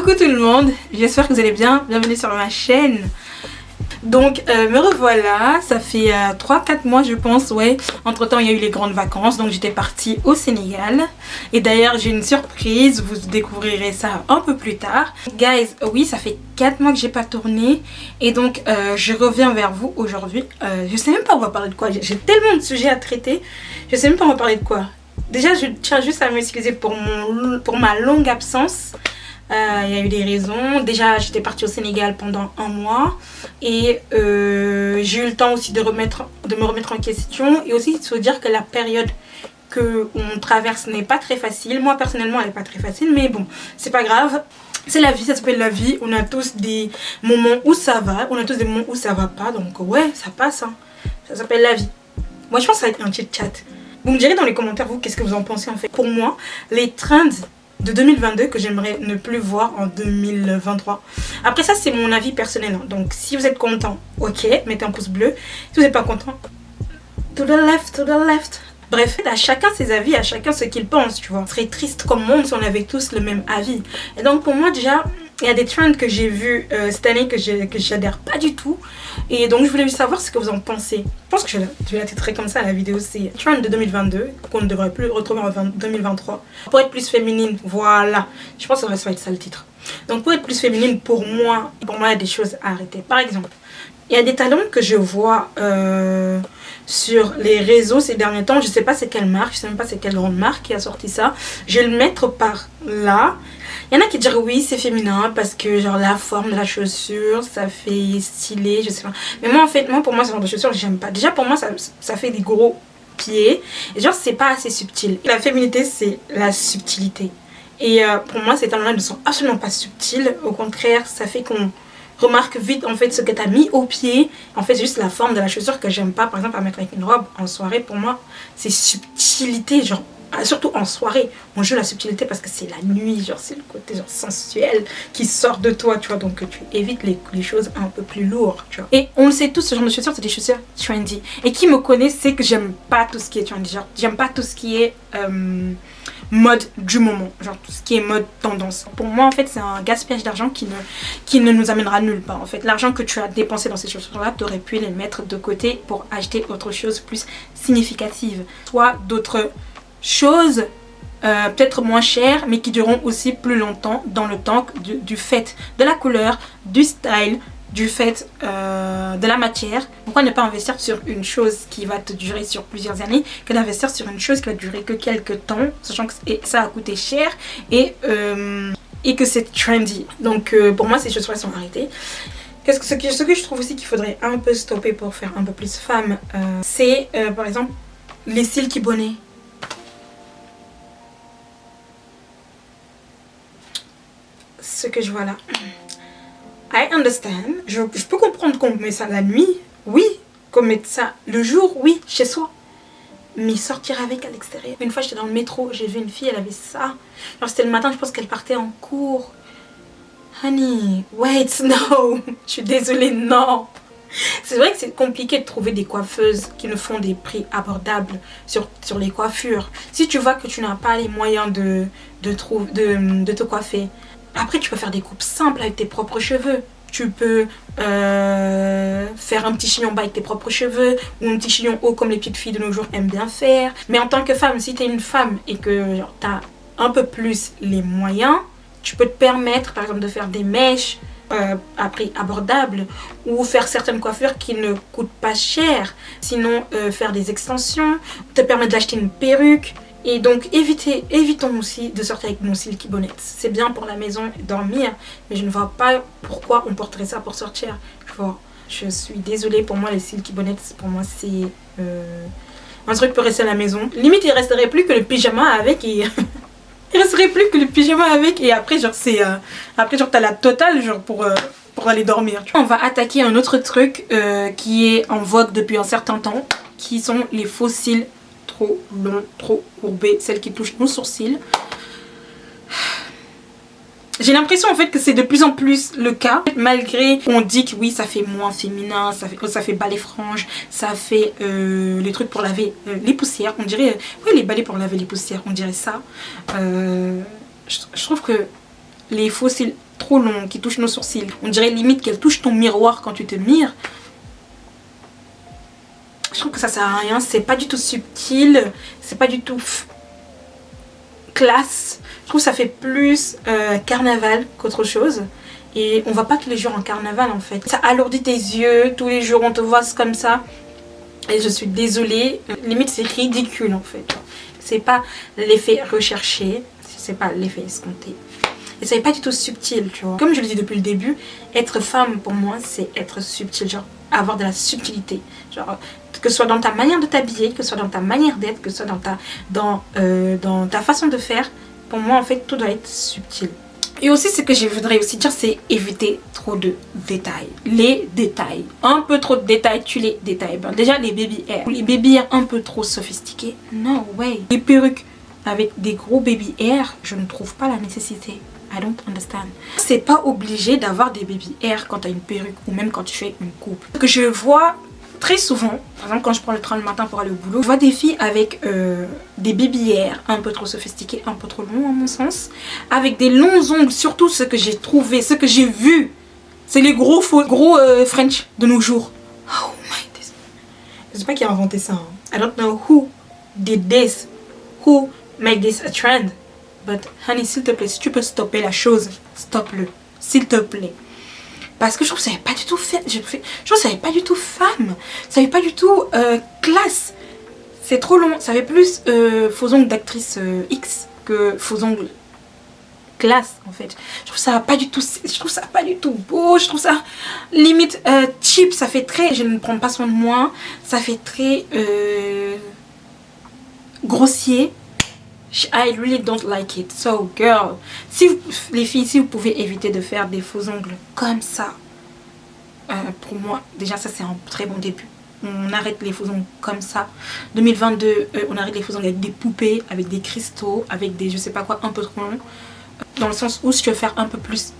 Coucou tout le monde, j'espère que vous allez bien, bienvenue sur ma chaîne. Donc me revoilà, ça fait 3-4 mois je pense, ouais. Entre temps il y a eu les grandes vacances, donc j'étais partie au Sénégal. Et d'ailleurs j'ai une surprise, vous découvrirez ça un peu plus tard. Guys, oui ça fait 4 mois que j'ai pas tourné. Et donc je reviens vers vous aujourd'hui. Je sais même pas on va parler de quoi, j'ai tellement de sujets à traiter. Je sais même pas on va parler de quoi. Déjà je tiens juste à m'excuser pour ma longue absence. Il y a eu des raisons. Déjà j'étais partie au Sénégal pendant 1 mois et j'ai eu le temps aussi de me remettre en question et aussi de se dire que la période qu'on traverse n'est pas très facile. Moi personnellement elle n'est pas très facile, mais bon c'est pas grave, c'est la vie, ça s'appelle la vie. On a tous des moments où ça va, on a tous des moments où ça va pas, donc ouais ça passe hein. Ça s'appelle la vie. Moi je pense que ça va être un chit chat. Vous me direz dans les commentaires vous qu'est-ce que vous en pensez en fait. Pour moi les trends de 2022 que j'aimerais ne plus voir en 2023. Après ça c'est mon avis personnel hein. Donc si vous êtes content, ok, mettez un pouce bleu. Si vous n'êtes pas content, to the left, to the left. Bref, à chacun ses avis, à chacun ce qu'il pense, tu vois. Ce serait triste comme monde si on avait tous le même avis. Et donc pour moi déjà, il y a des trends que j'ai vus cette année que j'adhère pas du tout. Et donc je voulais savoir ce que vous en pensez. Je pense que je vais la titrer comme ça la vidéo, c'est trend de 2022 qu'on ne devrait plus retrouver en 2023. Pour être plus féminine, voilà. Je pense que ça va être ça le titre. Donc pour être plus féminine, pour moi il y a des choses à arrêter. Par exemple, il y a des talents que je vois sur les réseaux ces derniers temps. Je sais pas c'est quelle marque, je sais même pas c'est quelle grande marque qui a sorti ça. Je vais le mettre par là. Il y en a qui diront oui c'est féminin parce que genre la forme de la chaussure ça fait stylé, je sais pas. Mais moi en fait, pour moi ce genre de chaussures j'aime pas. Déjà pour moi ça fait des gros pieds et genre c'est pas assez subtil. La féminité c'est la subtilité. Et pour moi ces talents là ne sont absolument pas subtils. Au contraire ça fait qu'on remarque vite en fait ce que tu as mis au pied. En fait c'est juste la forme de la chaussure que j'aime pas. Par exemple à mettre avec une robe en soirée, pour moi c'est subtilité, genre surtout en soirée on joue la subtilité parce que c'est la nuit, genre c'est le côté genre sensuel qui sort de toi, tu vois. Donc tu évites les choses un peu plus lourdes, tu vois. Et on le sait tous, ce genre de chaussures c'est des chaussures trendy. Et qui me connaît sait que j'aime pas tout ce qui est trendy, genre j'aime pas tout ce qui est mode du moment, genre tout ce qui est mode tendance. Pour moi en fait c'est un gaspillage d'argent qui ne nous amènera nulle part. En fait l'argent que tu as dépensé dans ces chaussures là, tu aurais pu les mettre de côté pour acheter autre chose plus significative, soit d'autres choses peut-être moins chères mais qui dureront aussi plus longtemps dans le temps du fait de la couleur, du style, du fait de la matière. Pourquoi ne pas investir sur une chose qui va te durer sur plusieurs années que d'investir sur une chose qui va durer que quelques temps, sachant que ça a coûté cher et que c'est trendy. Donc pour moi ces choses-là sont arrêtées. Ce que je trouve aussi qu'il faudrait un peu stopper pour faire un peu plus femme, c'est par exemple les silky bonnets. Ce que je vois là, I understand, je peux comprendre qu'on met ça la nuit, oui, qu'on mette ça le jour, oui, chez soi, mais sortir avec à l'extérieur. Une fois j'étais dans le métro, j'ai vu une fille, elle avait ça, genre c'était le matin, je pense qu'elle partait en cours. Honey, wait, no, je suis désolée, non. C'est vrai que c'est compliqué de trouver des coiffeuses qui ne font des prix abordables sur les coiffures. Si tu vois que tu n'as pas les moyens de te coiffer, après tu peux faire des coupes simples avec tes propres cheveux. Tu peux faire un petit chignon bas avec tes propres cheveux ou un petit chignon haut comme les petites filles de nos jours aiment bien faire. Mais en tant que femme, si tu es une femme et que tu as un peu plus les moyens, tu peux te permettre par exemple de faire des mèches à prix abordable ou faire certaines coiffures qui ne coûtent pas cher. Sinon faire des extensions, te permettre d'acheter une perruque. Et donc évitons aussi de sortir avec nos silky bonnets. C'est bien pour la maison dormir, mais je ne vois pas pourquoi on porterait ça pour sortir. Je suis désolée, pour moi les silky bonnets, pour moi c'est un truc pour rester à la maison. Limite il resterait plus que le pyjama avec et il resterait plus que le pyjama avec et après genre c'est après genre t'as la totale genre pour aller dormir. Tu vois. On va attaquer un autre truc qui est en vogue depuis un certain temps, qui sont les faux cils trop longs, trop courbés, celles qui touchent nos sourcils. J'ai l'impression en fait que c'est de plus en plus le cas, malgré on dit que oui ça fait moins féminin, ça fait balai franges, ça fait les trucs pour laver les poussières, on dirait, oui les balais pour laver les poussières, on dirait ça. Je trouve que les faux cils trop longs, qui touchent nos sourcils. On dirait limite qu'elle touche ton miroir quand tu te mires. Je trouve que ça sert à rien, c'est pas du tout subtil, c'est pas du tout classe. Je trouve que ça fait plus carnaval qu'autre chose. Et on va pas tous les jours en carnaval en fait. Ça alourdit tes yeux, tous les jours on te voit comme ça. Et je suis désolée, limite c'est ridicule en fait. C'est pas l'effet recherché, c'est pas l'effet escompté. Et ça n'est pas du tout subtil, tu vois. Comme je le dis depuis le début, être femme pour moi c'est être subtil, genre avoir de la subtilité. Genre que ce soit dans ta manière de t'habiller, que ce soit dans ta manière d'être, que ce soit dans ta façon de faire. Pour moi en fait tout doit être subtil. Et aussi ce que je voudrais aussi dire c'est éviter trop de détails. Les détails. Un peu trop de détails, tu les détails. Bon, déjà les baby hair. Les baby hair un peu trop sophistiqués. No way. Les perruques avec des gros baby hair, je ne trouve pas la nécessité. I don't understand. C'est pas obligé d'avoir des baby hair quand tu as une perruque ou même quand tu fais une coupe. Ce que je vois très souvent, par exemple quand je prends le train le matin pour aller au boulot, je vois des filles avec des baby hair un peu trop sophistiqués, un peu trop longs à mon sens, avec des longs ongles, surtout ce que j'ai trouvé, ce que j'ai vu, c'est les gros French de nos jours. Oh my God. Je sais pas qui a inventé ça. Hein. I don't know who did this, who made this a trend, but honey, s'il te plaît, si tu peux stopper la chose, stop-le, s'il te plaît. Parce que je trouve que ça n'est pas du tout fait. Je trouve que ça n'est pas du tout femme. Ça n'est pas du tout classe. C'est trop long. Ça fait plus faux ongles d'actrice X que faux ongles classe en fait. Je trouve ça pas du tout. Je trouve ça pas du tout beau. Je trouve ça limite cheap. Ça fait très. Je ne prends pas soin de moi. Ça fait très grossier. I really don't like it. So girl, si vous, les filles, si vous pouvez éviter de faire des faux ongles comme ça, pour moi, déjà ça c'est un très bon début. On arrête les faux ongles comme ça. 2022, on arrête les faux ongles avec des poupées, avec des cristaux, avec des je sais pas quoi un peu trop longs. Dans le sens où si tu veux faire un peu plus,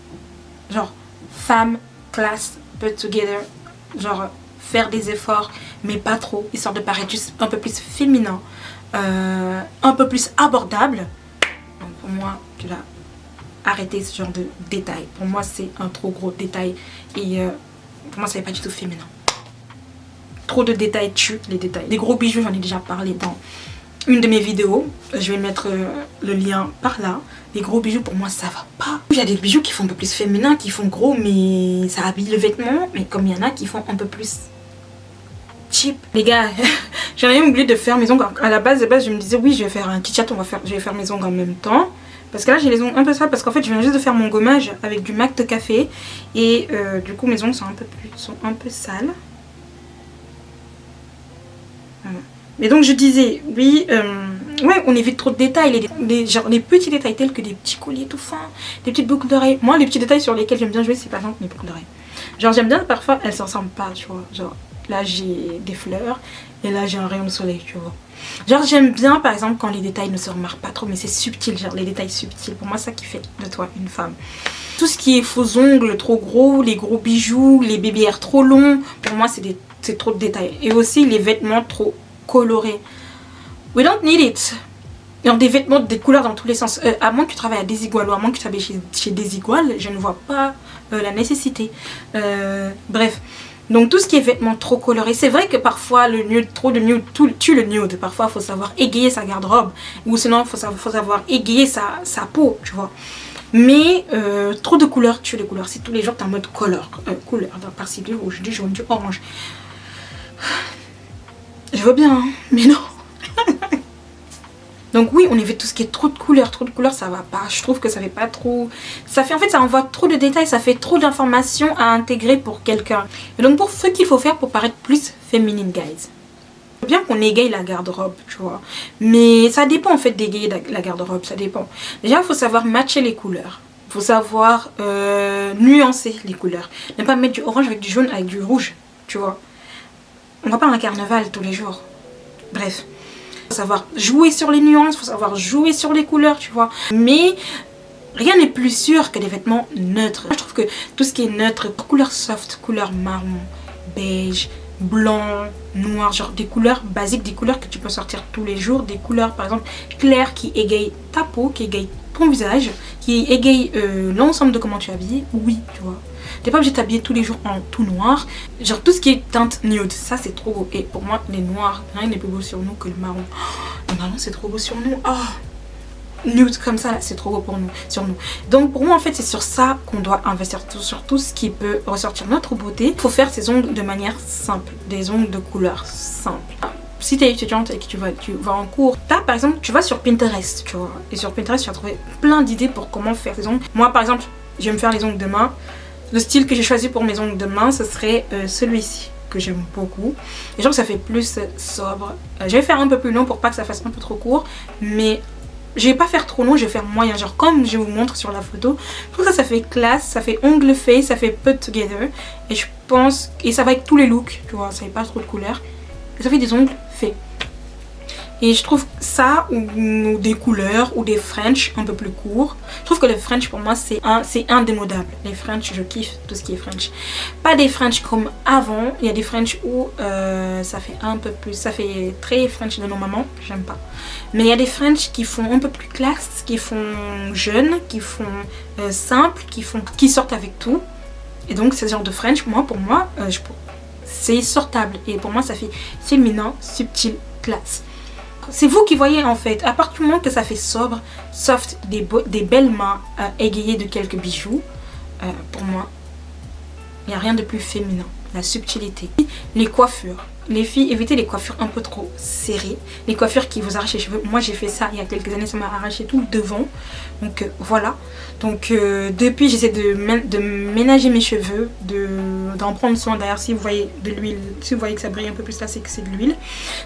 genre femme, classe, put together, genre faire des efforts, mais pas trop, histoire de paraître juste un peu plus féminin. Un peu plus abordable. Donc pour moi tu dois arrêter ce genre de détails. Pour moi c'est un trop gros détail et pour moi ça n'est pas du tout féminin. Trop de détails tuent les détails. Des gros bijoux, j'en ai déjà parlé dans une de mes vidéos, je vais mettre le lien par là. Les gros bijoux pour moi ça va pas. Il y a des bijoux qui font un peu plus féminin, qui font gros mais ça habille le vêtement, mais comme il y en a qui font un peu plus cheap. Les gars, j'en ai oublié de faire mes ongles. À la base, je me disais oui je vais faire un chit chat, je vais faire mes ongles en même temps. Parce que là j'ai les ongles un peu sales parce qu'en fait je viens juste de faire mon gommage avec du MAC de café. Et du coup mes ongles sont un peu sales. Voilà. Mais donc je disais, oui, ouais, on évite trop de détails, genre les petits détails tels que des petits colliers tout fins, des petites boucles d'oreilles. Moi les petits détails sur lesquels j'aime bien jouer c'est par exemple mes boucles d'oreilles. Genre j'aime bien parfois elles s'en ressemblent pas, tu vois, genre là j'ai des fleurs et là j'ai un rayon de soleil, tu vois. Genre j'aime bien par exemple quand les détails ne se remarquent pas trop mais c'est subtil, genre les détails subtils. Pour moi ça qui fait de toi une femme. Tout ce qui est faux ongles trop gros, les gros bijoux, les baby hair trop longs, pour moi c'est trop de détails. Et aussi les vêtements trop colorés. We don't need it. Genre des vêtements, des couleurs dans tous les sens. À moins que tu travailles à Desigual ou à moins que tu travailles chez Desigual, je ne vois pas la nécessité. Bref. Donc tout ce qui est vêtements trop colorés, c'est vrai que parfois le nude, trop de nude tue le nude. Parfois il faut savoir égayer sa garde-robe. Ou sinon il faut savoir égayer sa peau, tu vois. Mais trop de couleurs tue les couleurs. Si tous les jours t'es en mode couleur, par-ci du rouge, du jaune, du orange. Je veux bien, hein, mais non. Donc oui, on évite tout ce qui est trop de couleurs ça va pas. Je trouve que ça fait pas trop... Ça fait en fait, ça envoie trop de détails, ça fait trop d'informations à intégrer pour quelqu'un. Et donc pour ce qu'il faut faire pour paraître plus féminine, guys. C'est bien qu'on égaye la garde-robe, tu vois. Mais ça dépend en fait d'égayer la garde-robe, ça dépend. Déjà, il faut savoir matcher les couleurs. Il faut savoir nuancer les couleurs. Ne pas mettre du orange avec du jaune avec du rouge, tu vois. On va pas à un carnaval tous les jours. Bref. Faut savoir jouer sur les nuances, faut savoir jouer sur les couleurs, tu vois. Mais rien n'est plus sûr que des vêtements neutres. Je trouve que tout ce qui est neutre, couleur soft, couleur marron, beige, blanc, noir, genre des couleurs basiques, des couleurs que tu peux sortir tous les jours, des couleurs par exemple claires qui égayent ta peau, qui égayent ton visage, qui égayent l'ensemble de comment tu es habillée. Oui, tu vois. T'es pas obligé de t'habiller tous les jours en tout noir. Genre tout ce qui est teinte nude, ça c'est trop beau. Et pour moi, les noirs, rien n'est plus beau sur nous que le marron. Oh, le marron c'est trop beau sur nous. Oh, nude comme ça, c'est trop beau pour nous, sur nous. Donc pour moi en fait c'est sur ça qu'on doit investir, sur tout ce qui peut ressortir notre beauté. Il faut faire ses ongles de manière simple, des ongles de couleur simple. Si tu es étudiante et que tu vas en cours, par exemple tu vas sur Pinterest, tu vois, et sur Pinterest tu vas trouver plein d'idées pour comment faire tes ongles. Moi par exemple je vais me faire les ongles de main. Le style que j'ai choisi pour mes ongles de main ce serait celui-ci, que j'aime beaucoup. Et genre ça fait plus sobre. Je vais faire un peu plus long pour pas que ça fasse un peu trop court, mais je vais pas faire trop long, je vais faire moyen, genre comme je vous montre sur la photo. Je trouve que ça fait classe, ça fait ongle face, ça fait put together. Et je pense, et ça va avec tous les looks, tu vois, ça fait pas trop de couleurs. Et ça fait des ongles faits. Et je trouve ça, ou des couleurs, ou des French un peu plus courts. Je trouve que le French pour moi c'est indémodable. Les French, je kiffe tout ce qui est French. Pas des French comme avant. Il y a des French où ça fait un peu plus, ça fait très French de nos mamans. J'aime pas. Mais il y a des French qui font un peu plus classe, qui font jeunes, qui font simple, qui sortent avec tout. Et donc ce genre de French, pour moi, c'est sortable. Et pour moi ça fait féminin, subtil, classe. C'est vous qui voyez en fait, à partir du moment que ça fait sobre, soft, des belles mains égayées de quelques bijoux, pour moi, il n'y a rien de plus féminin. La subtilité. Les coiffures. Les filles, évitez les coiffures un peu trop serrées. Les coiffures qui vous arrachent les cheveux. Moi j'ai fait ça il y a quelques années, ça m'a arraché tout le devant. Donc voilà. Donc depuis j'essaie de ménager mes cheveux, d'en prendre soin. D'ailleurs si vous voyez de l'huile, si vous voyez que ça brille un peu plus là, c'est que c'est de l'huile.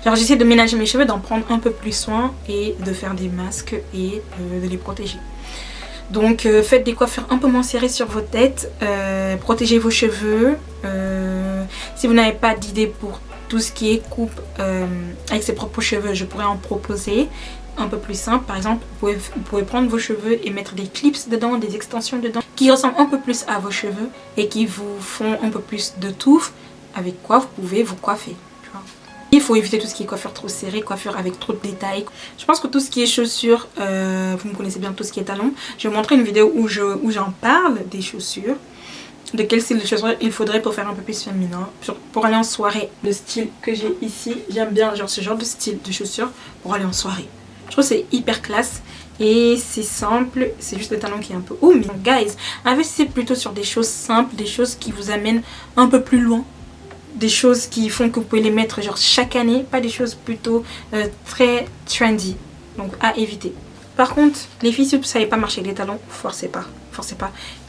Genre j'essaie de ménager mes cheveux, d'en prendre un peu plus soin et de faire des masques et de les protéger. Donc faites des coiffures un peu moins serrées sur vos têtes, protégez vos cheveux. Si vous n'avez pas d'idée pour tout ce qui est coupe avec ses propres cheveux, je pourrais en proposer un peu plus simple. Par exemple, vous pouvez prendre vos cheveux et mettre des clips dedans, des extensions dedans, qui ressemblent un peu plus à vos cheveux et qui vous font un peu plus de touffe, avec quoi vous pouvez vous coiffer. Il faut éviter tout ce qui est coiffure trop serrée, coiffure avec trop de détails. Je pense que tout ce qui est chaussures, vous me connaissez bien, tout ce qui est talons. Je vais vous montrer une vidéo où j'en parle des chaussures. De quel style de chaussures il faudrait pour faire un peu plus féminin. Pour aller en soirée. Le style que j'ai ici, j'aime bien genre ce genre de style de chaussures pour aller en soirée. Je trouve que c'est hyper classe. Et c'est simple, c'est juste le talon qui est un peu haut. Mais guys, investissez plutôt sur des choses simples, des choses qui vous amènent un peu plus loin. Des choses qui font que vous pouvez les mettre genre chaque année, pas des choses plutôt très trendy, donc à éviter. Par contre, les filles, si vous ne savez pas marcher les talons, forcez pas,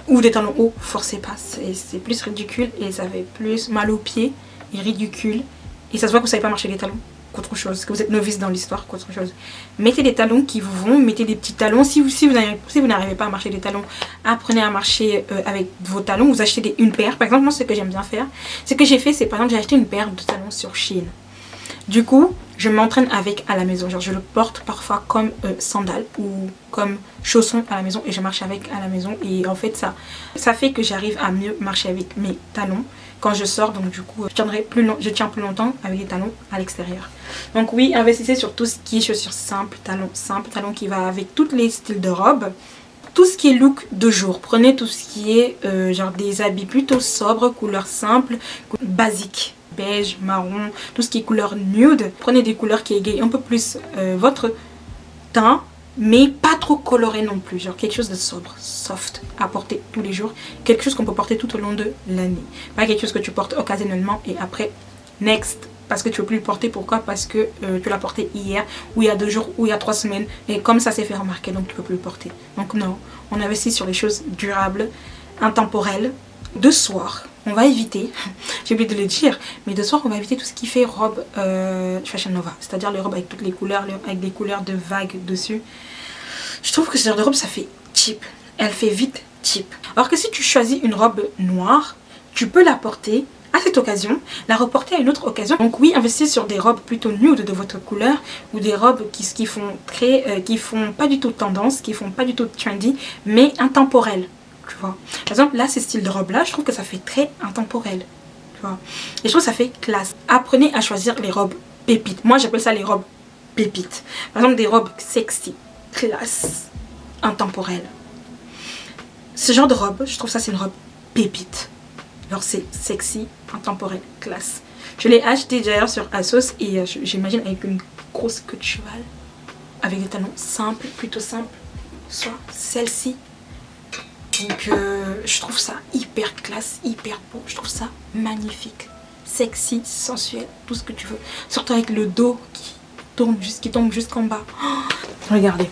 ou des talons hauts, forcez pas, c'est plus ridicule et ça fait plus mal aux pieds et ridicule, et ça se voit que vous ne savez pas marcher les talons qu'autre chose, que vous êtes novice dans l'histoire qu'autre chose. Mettez des talons qui vous vont, mettez des petits talons. Si vous n'arrivez pas à marcher des talons, apprenez à marcher avec vos talons. Vous achetez une paire. Par exemple, moi ce que j'aime bien faire, ce que j'ai fait, c'est par exemple j'ai acheté une paire de talons sur Shein. Du coup, je m'entraîne avec à la maison. Genre je le porte parfois comme sandales ou comme chaussons à la maison et je marche avec à la maison. Et en fait ça fait que j'arrive à mieux marcher avec mes talons quand je sors. Donc du coup je tiens plus longtemps avec les talons à l'extérieur. Donc oui, investissez sur tout ce qui est chaussures simples, talons qui va avec tous les styles de robes. Tout ce qui est look de jour, prenez tout ce qui est genre des habits plutôt sobres, couleurs simples, basiques. Beige, marron, tout ce qui est couleur nude. Prenez des couleurs qui égayent un peu plus votre teint, mais pas trop coloré non plus. Genre quelque chose de sobre, soft, à porter tous les jours. Quelque chose qu'on peut porter tout au long de l'année. Pas quelque chose que tu portes occasionnellement et après, next. Parce que tu ne veux plus le porter. Pourquoi? Parce que tu l'as porté hier, ou il y a 2 jours, ou il y a 3 semaines. Et comme ça s'est fait remarquer, donc tu ne peux plus le porter. Donc non, on investit sur les choses durables, intemporelles, de soir. On va éviter, j'ai oublié de le dire, mais de soir on va éviter tout ce qui fait robe Fashion Nova, c'est-à-dire les robes avec toutes les couleurs, avec des couleurs de vagues dessus. Je trouve que ce genre de robe ça fait cheap, elle fait vite cheap. Alors que si tu choisis une robe noire, tu peux la porter à cette occasion, la reporter à une autre occasion. Donc oui, investissez sur des robes plutôt nude de votre couleur ou des robes qui font pas du tout tendance, qui font pas du tout trendy, mais intemporelles. Tu vois. Par exemple, là, ces styles de robe là, je trouve que ça fait très intemporel. Tu tu vois. Et je trouve que ça fait classe. Apprenez à choisir les robes pépites. Moi j'appelle ça les robes pépites. Par exemple des robes sexy, classe, intemporelle. Ce genre de robe, je trouve ça c'est une robe pépite. Alors c'est sexy, intemporelle, classe. Je l'ai acheté d'ailleurs sur ASOS et j'imagine avec une grosse queue de cheval. Avec des talons simples, plutôt simples. Soit celle-ci. Donc je trouve ça hyper classe, hyper beau. Je trouve ça magnifique. Sexy, sensuel, tout ce que tu veux. Surtout avec le dos qui tombe jusqu'en bas. Oh, regardez.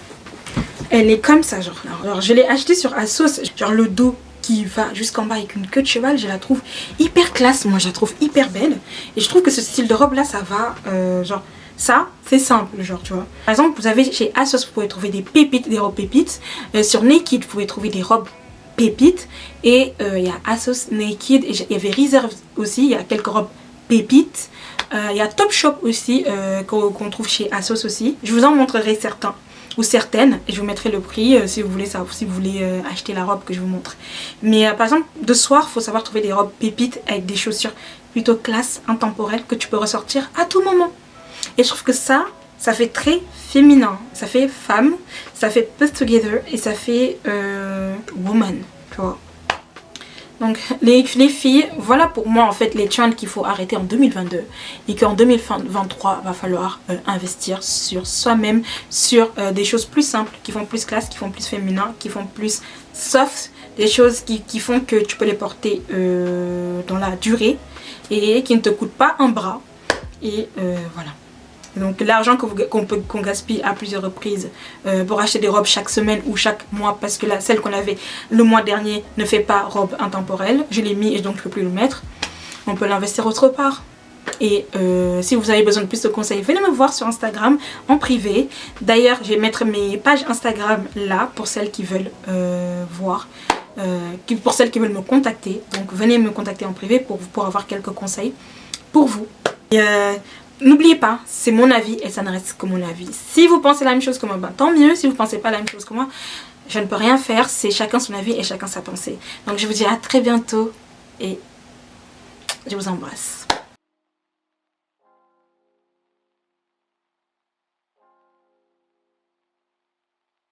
Elle est comme ça, genre. Alors je l'ai acheté sur ASOS. Genre le dos qui va jusqu'en bas avec une queue de cheval, je la trouve hyper classe. Moi je la trouve hyper belle. Et je trouve que ce style de robe là, ça va genre... Ça, c'est simple, genre, tu vois. Par exemple, vous avez chez ASOS, vous pouvez trouver des pépites, des robes pépites. Sur Naked, vous pouvez trouver des robes pépites. Et il y a ASOS Naked, et il y avait Reserve aussi, il y a quelques robes pépites. Il y a Topshop aussi, qu'on trouve chez ASOS aussi. Je vous en montrerai certains ou certaines, et je vous mettrai le prix si vous voulez ça, si vous voulez acheter la robe que je vous montre. Mais par exemple, de soir, il faut savoir trouver des robes pépites avec des chaussures plutôt classe, intemporelles, que tu peux ressortir à tout moment. Et je trouve que ça fait très féminin, ça fait femme, ça fait put together et ça fait woman, tu vois. Donc les filles, voilà pour moi en fait les trends qu'il faut arrêter en 2022 et qu'en 2023 va falloir investir sur soi-même, sur des choses plus simples, qui font plus classe, qui font plus féminin, qui font plus soft, des choses qui font que tu peux les porter dans la durée et qui ne te coûtent pas un bras. Et voilà. Donc l'argent qu'on gaspille à plusieurs reprises pour acheter des robes chaque semaine ou chaque mois, parce que celle qu'on avait le mois dernier ne fait pas robe intemporelle, je l'ai mis et donc je ne peux plus le mettre. On peut l'investir autre part. Et si vous avez besoin de plus de conseils, venez me voir sur Instagram en privé. D'ailleurs je vais mettre mes pages Instagram là pour celles qui veulent voir, pour celles qui veulent me contacter. Donc venez me contacter en privé pour avoir quelques conseils pour vous. Et n'oubliez pas, c'est mon avis et ça ne reste que mon avis. Si vous pensez la même chose que moi, ben, tant mieux. Si vous ne pensez pas la même chose que moi, je ne peux rien faire. C'est chacun son avis et chacun sa pensée. Donc je vous dis à très bientôt et je vous embrasse.